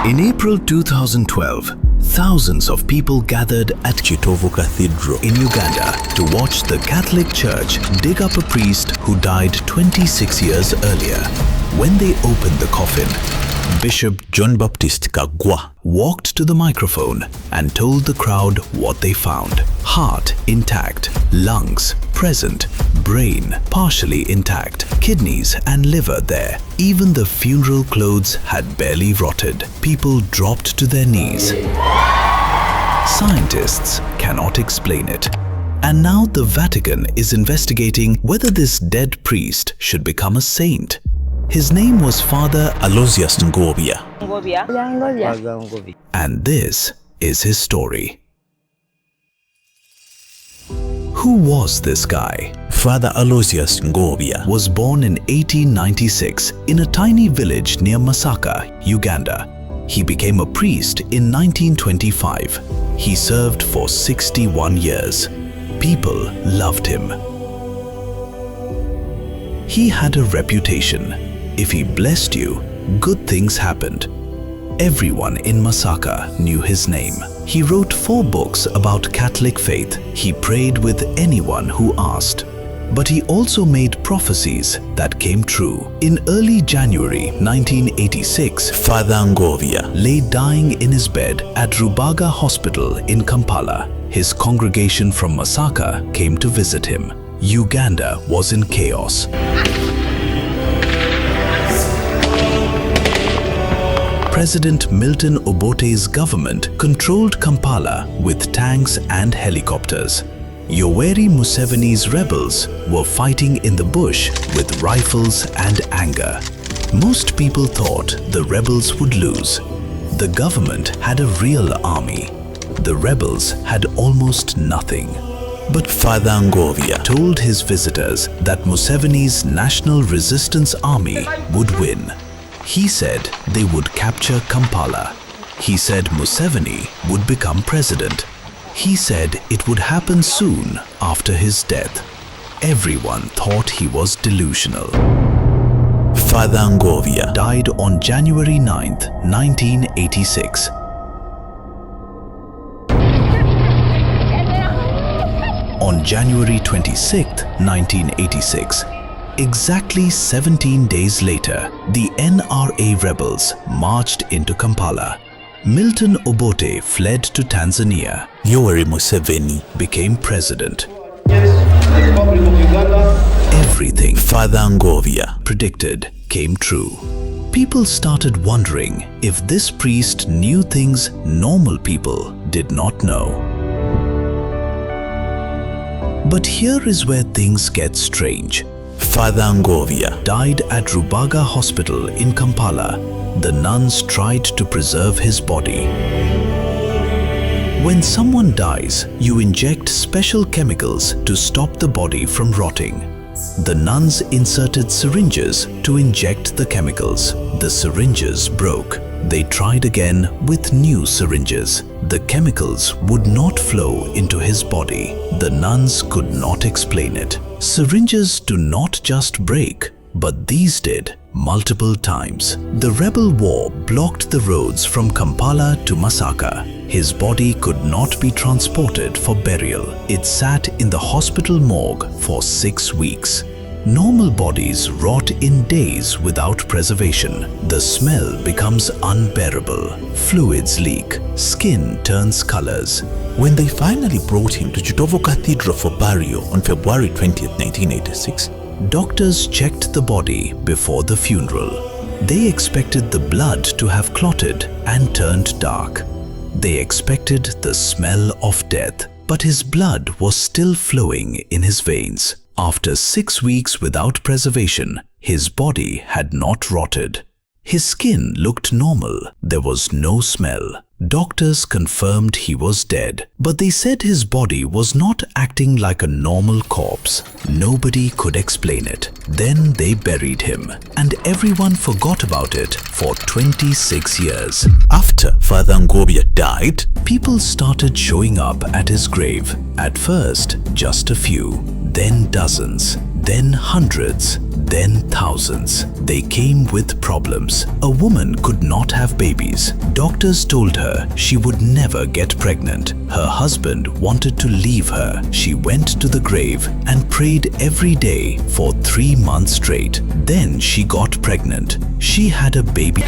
In April 2012, thousands of people gathered at Kitovu Cathedral in Uganda to watch the Catholic Church dig up a priest who died 26 years earlier. When they opened the coffin, Bishop John Baptist Kagwa walked to the microphone and told the crowd what they found. Heart intact, lungs present, brain partially intact, kidneys and liver there. Even the funeral clothes had barely rotted. People dropped to their knees. Scientists cannot explain it. And now the Vatican is investigating whether this dead priest should become a saint. His name was Father Aloysius Ngobya. And this is his story. Who was this guy? Father Aloysius Ngobya was born in 1896 in a tiny village near Masaka, Uganda. He became a priest in 1925. He served for 61 years. People loved him. He had a reputation. If he blessed you, good things happened. Everyone in Masaka knew his name. He wrote 4 books about Catholic faith. He prayed with anyone who asked. But he also made prophecies that came true. In early January 1986, Father Ngobya lay dying in his bed at Rubaga Hospital in Kampala. His congregation from Masaka came to visit him. Uganda was in chaos. President Milton Obote's government controlled Kampala with tanks and helicopters. Yoweri Museveni's rebels were fighting in the bush with rifles and anger. Most people thought the rebels would lose. The government had a real army. The rebels had almost nothing. But Father Ngobya told his visitors that Museveni's National Resistance Army would win. He said they would capture Kampala. He said Museveni would become president. He said it would happen soon after his death. Everyone thought he was delusional. Father Ngobya died on January 9th, 1986. On January 26th, 1986, exactly 17 days later, the NRA rebels marched into Kampala. Milton Obote fled to Tanzania. Yoweri Museveni became president. Everything Father Ngobya predicted came true. People started wondering if this priest knew things normal people did not know. But here is where things get strange. Father Ngobya died at Rubaga Hospital in Kampala. The nuns tried to preserve his body. When someone dies, you inject special chemicals to stop the body from rotting. The nuns inserted syringes to inject the chemicals. The syringes broke. They tried again with new syringes. The chemicals would not flow into his body. The nuns could not explain it. Syringes do not just break, but these did multiple times. The rebel war blocked the roads from Kampala to Masaka. His body could not be transported for burial. It sat in the hospital morgue for 6 weeks. Normal bodies rot in days without preservation. The smell becomes unbearable. Fluids leak. Skin turns colors. When they finally brought him to Kitovu Cathedral for burial on February 20th, 1986, doctors checked the body before the funeral. They expected the blood to have clotted and turned dark. They expected the smell of death, but his blood was still flowing in his veins. After 6 weeks without preservation, his body had not rotted. His skin looked normal. There was no smell. Doctors confirmed he was dead, but they said his body was not acting like a normal corpse. Nobody could explain it. Then they buried him, and everyone forgot about it for 26 years. After Father Ngobya died, people started showing up at his grave. At first, just a few, then dozens. then hundreds, then thousands. They came with problems. A woman could not have babies. Doctors told her she would never get pregnant. Her husband wanted to leave her. She went to the grave and prayed every day for 3 months straight. Then she got pregnant. She had a baby.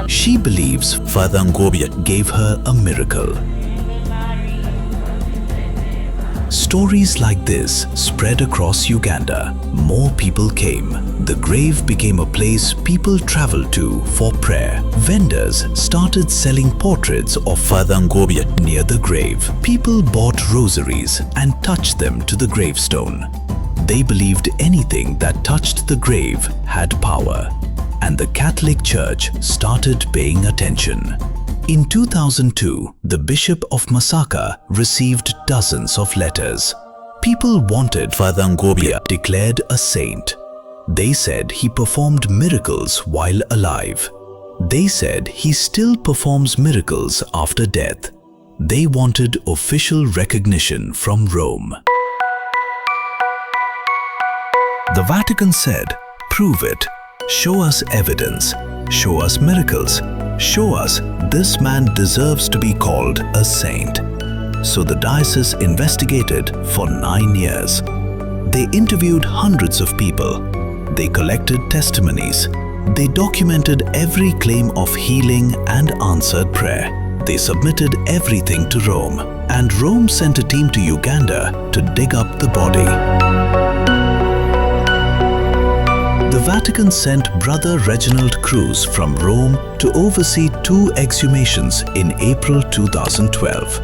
She believes Father Ngobya gave her a miracle. Stories like this spread across Uganda. More people came. The grave became a place people traveled to for prayer. Vendors started selling portraits of Father Ngobya near the grave. People bought rosaries and touched them to the gravestone. They believed anything that touched the grave had power, and the Catholic Church started paying attention. In 2002, the Bishop of Masaka received dozens of letters. People wanted Father Ngobya declared a saint. They said he performed miracles while alive. They said he still performs miracles after death. They wanted official recognition from Rome. The Vatican said, "Prove it. Show us evidence. Show us miracles. Show us this man deserves to be called a saint." So the diocese investigated for 9 years. They interviewed hundreds of people. They collected testimonies. They documented every claim of healing and answered prayer. They submitted everything to Rome, and Rome sent a team to Uganda to dig up the body. The Vatican sent Brother Reginald Cruz from Rome to oversee 2 exhumations in April 2012.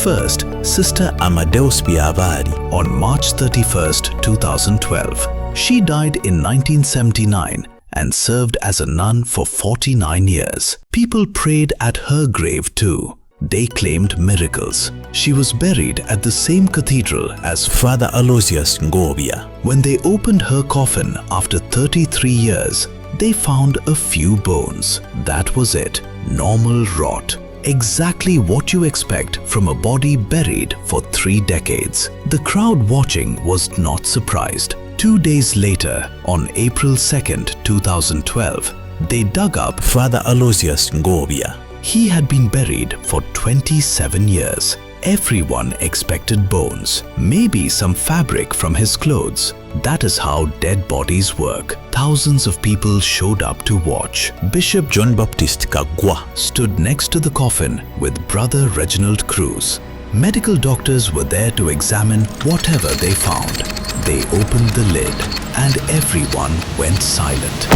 First, Sister Amadeus Biavari on March 31st, 2012. She died in 1979 and served as a nun for 49 years. People prayed at her grave too. They claimed miracles. She was buried at the same cathedral as Father Aloysius Ngobya. When they opened her coffin after 33 years, they found a few bones. That was it. Normal rot. Exactly what you expect from a body buried for 3 decades. The crowd watching was not surprised. 2 days later, on April 2nd, 2012, they dug up Father Aloysius Ngobya. He had been buried for 27 years. Everyone expected bones, maybe some fabric from his clothes. That is how dead bodies work. Thousands of people showed up to watch. Bishop John Baptist Kagwa stood next to the coffin with Brother Reginald Cruz. Medical doctors were there to examine whatever they found. They opened the lid, and everyone went silent.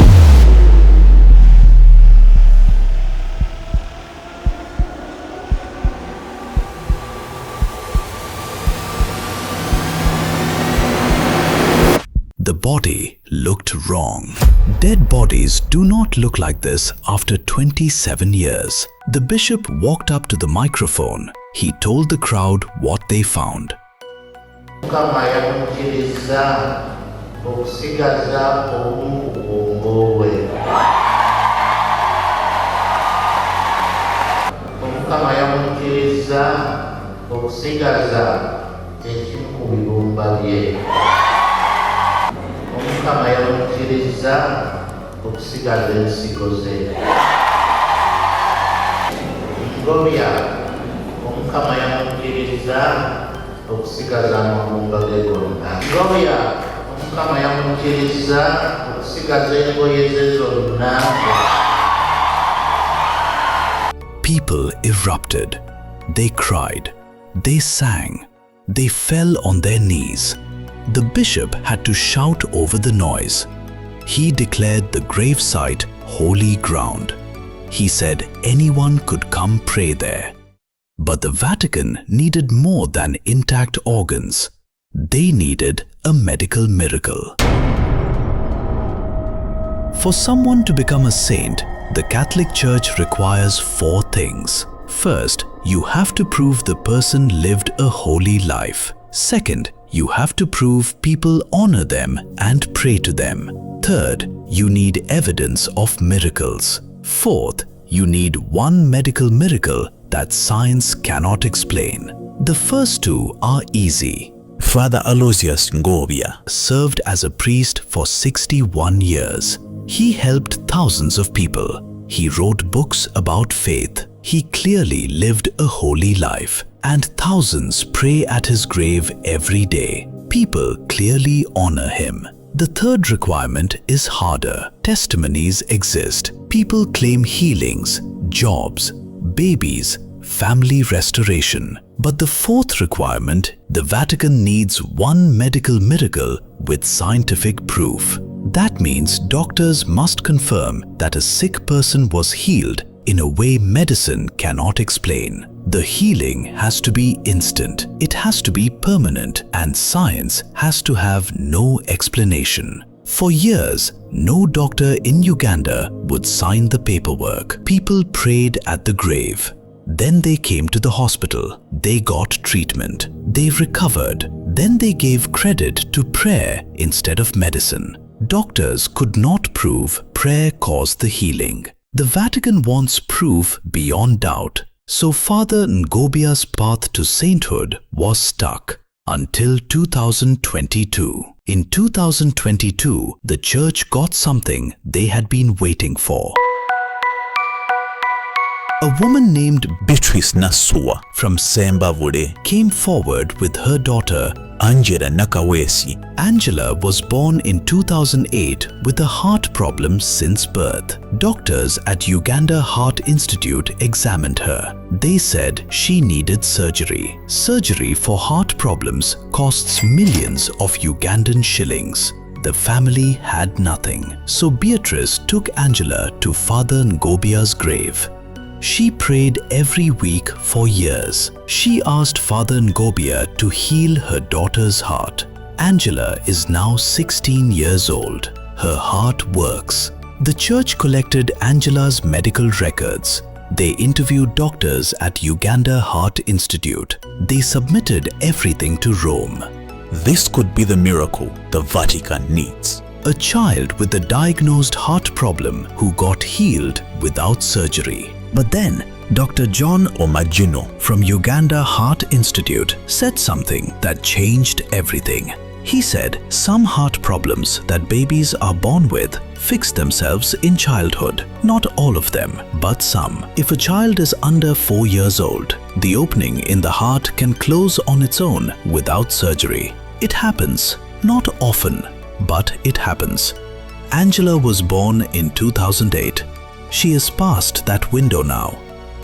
The body looked wrong. Dead bodies do not look like this after 27 years. The bishop walked up to the microphone. He told the crowd what they found. Omukama yamukkiriza okusigaza ensigo ze. Ngobya, Omukama yamukkiriza okusigaza amagumba ge gonna. Ngobya, Omukama yamukkiriza okusigaza engoye ze zonna. People erupted. They cried. They sang. They fell on their knees. The bishop had to shout over the noise. He declared the gravesite holy ground. He said anyone could come pray there. But the Vatican needed more than intact organs. They needed a medical miracle. For someone to become a saint, the Catholic Church requires 4 things. First, you have to prove the person lived a holy life. Second, you have to prove people honor them and pray to them. Third, you need evidence of miracles. Fourth, you need one medical miracle that science cannot explain. The first two are easy. Father Aloysius Ngobya Served as a priest for 61 years. He helped thousands of people. He wrote books about faith. He clearly lived a holy life, and thousands pray at his grave every day. People clearly honor him. The third requirement is harder. Testimonies exist. People claim healings, jobs, babies, family restoration. But the fourth requirement, the Vatican needs one medical miracle with scientific proof. That means doctors must confirm that a sick person was healed in a way medicine cannot explain. The healing has to be instant, it has to be permanent, and science has to have no explanation. For years, no doctor in Uganda would sign the paperwork. People prayed at the grave. Then they came to the hospital. They got treatment. They recovered. Then they gave credit to prayer instead of medicine. Doctors could not prove prayer caused the healing. The Vatican wants proof beyond doubt. So Father Ngobya's path to sainthood was stuck until 2022. In 2022, the church got something they had been waiting for. A woman named Beatrice Nasua from Sembavule came forward with her daughter. Angela Nakawesi Angela was born in 2008 with a heart problem since birth. Doctors at Uganda Heart Institute examined her. They said she needed surgery. Surgery for heart problems costs millions of Ugandan shillings. The family had nothing. So Beatrice took Angela to Father Ngobya's grave. She prayed every week for years. She asked Father Ngobya to heal her daughter's heart. Angela is now 16 years old. Her heart works. The church collected Angela's medical records. They interviewed doctors at Uganda Heart Institute. They submitted everything to Rome. This could be the miracle the Vatican needs. A child with a diagnosed heart problem who got healed without surgery. But then, Dr. John Omagino from Uganda Heart Institute said something that changed everything. He said some heart problems that babies are born with fix themselves in childhood. Not all of them, but some. If a child is under 4 years old, the opening in the heart can close on its own without surgery. It happens, not often, but it happens. Angela was born in 2008. She is past that window now.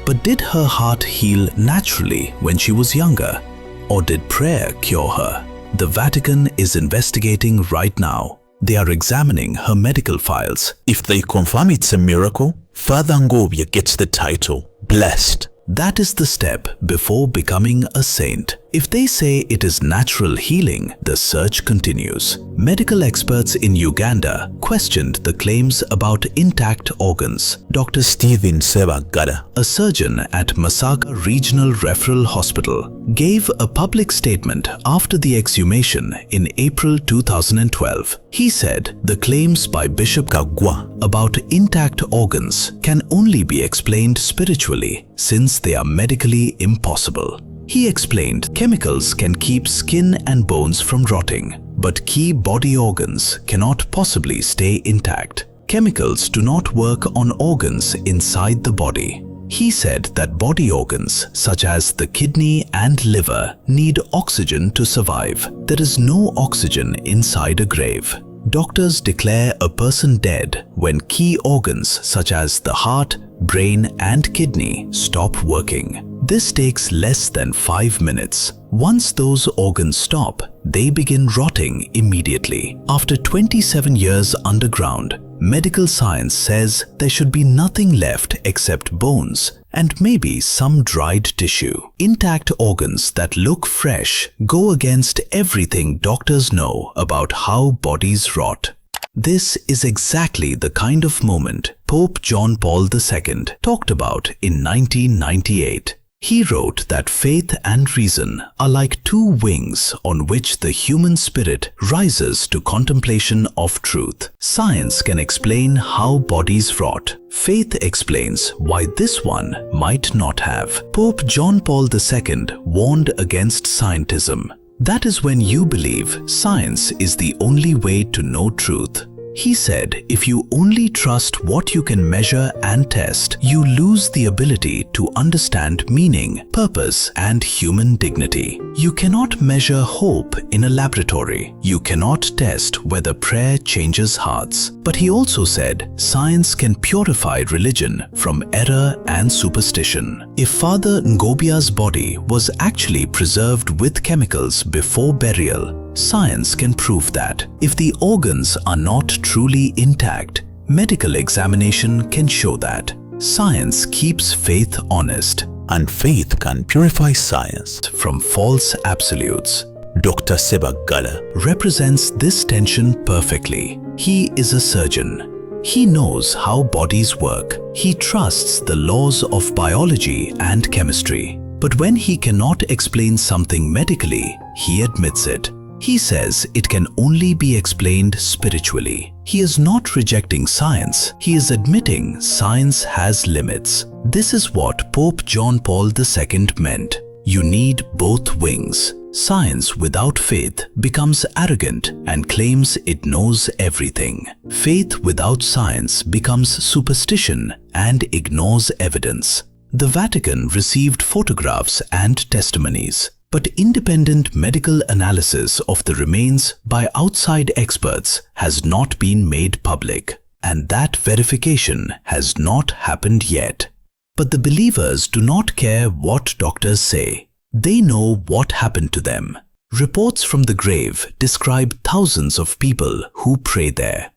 But did her heart heal naturally when she was younger? Or did prayer cure her? The Vatican is investigating right now. They are examining her medical files. If they confirm it's a miracle, Father Ngobya gets the title Blessed. That is the step before becoming a saint. If they say it is natural healing, the search continues. Medical experts in Uganda questioned the claims about intact organs. Dr. Stephen Sebagada, a surgeon at Masaka Regional Referral Hospital, gave a public statement after the exhumation in April 2012. He said the claims by Bishop Kagwa about intact organs can only be explained spiritually since they are medically impossible. He explained chemicals can keep skin and bones from rotting, but key body organs cannot possibly stay intact. Chemicals do not work on organs inside the body. He said that body organs such as the kidney and liver need oxygen to survive. There is no oxygen inside a grave. Doctors declare a person dead when key organs such as the heart, brain and kidney stop working. This takes less than 5 minutes. Once those organs stop, they begin rotting immediately. After 27 years underground, medical science says there should be nothing left except bones and maybe some dried tissue. Intact organs that look fresh go against everything doctors know about how bodies rot. This is exactly the kind of moment Pope John Paul II talked about in 1998. He wrote that faith and reason are like two wings on which the human spirit rises to contemplation of truth. Science can explain how bodies rot. Faith explains why this one might not have. Pope John Paul II warned against scientism. That is when you believe science is the only way to know truth. He said, if you only trust what you can measure and test, you lose the ability to understand meaning, purpose, and human dignity. You cannot measure hope in a laboratory. You cannot test whether prayer changes hearts. But he also said, science can purify religion from error and superstition. If Father Ngobya's body was actually preserved with chemicals before burial, science can prove that. If the organs are not truly intact, medical examination can show that. Science keeps faith honest. And faith can purify science From false absolutes. Dr. Sebagala Represents this tension perfectly. He is a surgeon. He knows how bodies work. He trusts the laws of biology and chemistry. But when he cannot explain something medically, he admits it. He says it can only be explained spiritually. He is not rejecting science. He is admitting science has limits. This is what Pope John Paul II meant. You need both wings. Science without faith becomes arrogant and claims it knows everything. Faith without science becomes superstition and ignores evidence. The Vatican received photographs and testimonies. But independent medical analysis of the remains by outside experts has not been made public, and that verification has not happened yet. But the believers do not care what doctors say. They know what happened to them. Reports from the grave describe thousands of people who pray there.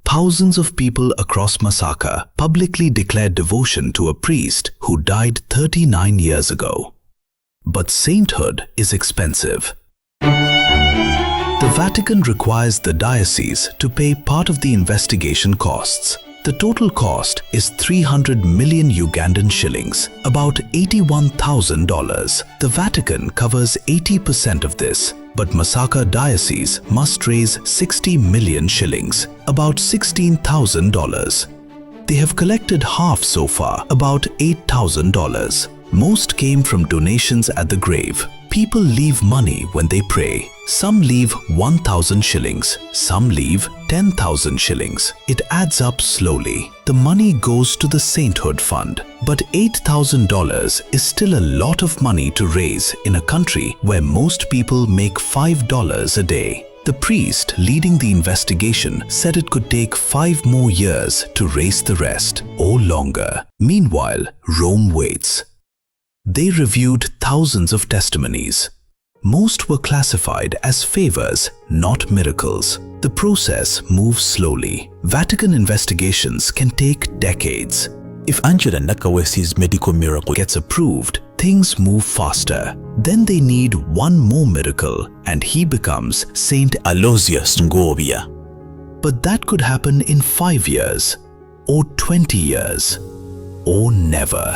Thousands of people across Masaka publicly declared devotion to a priest who died 39 years ago. But sainthood is expensive. The Vatican requires the diocese to pay part of the investigation costs. The total cost is 300 million Ugandan shillings, about $81,000. The Vatican covers 80% of this, but Masaka diocese must raise 60 million shillings, about $16,000. They have collected half so far, about $8,000. Most came from donations at the grave. People leave money when they pray. Some leave 1,000 shillings, some leave 10,000 shillings. It adds up slowly. The money goes to the Sainthood Fund. But $8,000 is still a lot of money to raise in a country where most people make $5 a day. The priest leading the investigation said it could take 5 more years to raise the rest, or longer. Meanwhile, Rome waits. They reviewed thousands of testimonies. Most were classified as favors, not miracles. The process moves slowly. Vatican investigations can take decades. If Angela Nakawesi's medical miracle Gets approved, things move faster. Then they need one more miracle and he becomes Saint Aloysius Ngobya. But that could happen in 5 years, or 20 years, or never.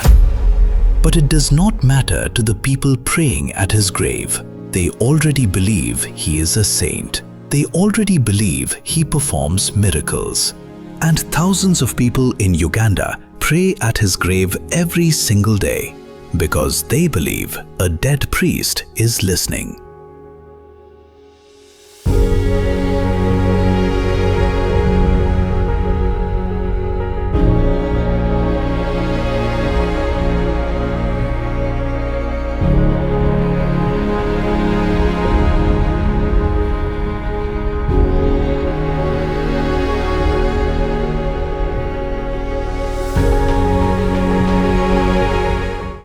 But it does not matter to the people praying at his grave. They already believe he is a saint. They already believe he performs miracles. And thousands of people in Uganda pray at his grave every single day because they believe a dead priest is listening.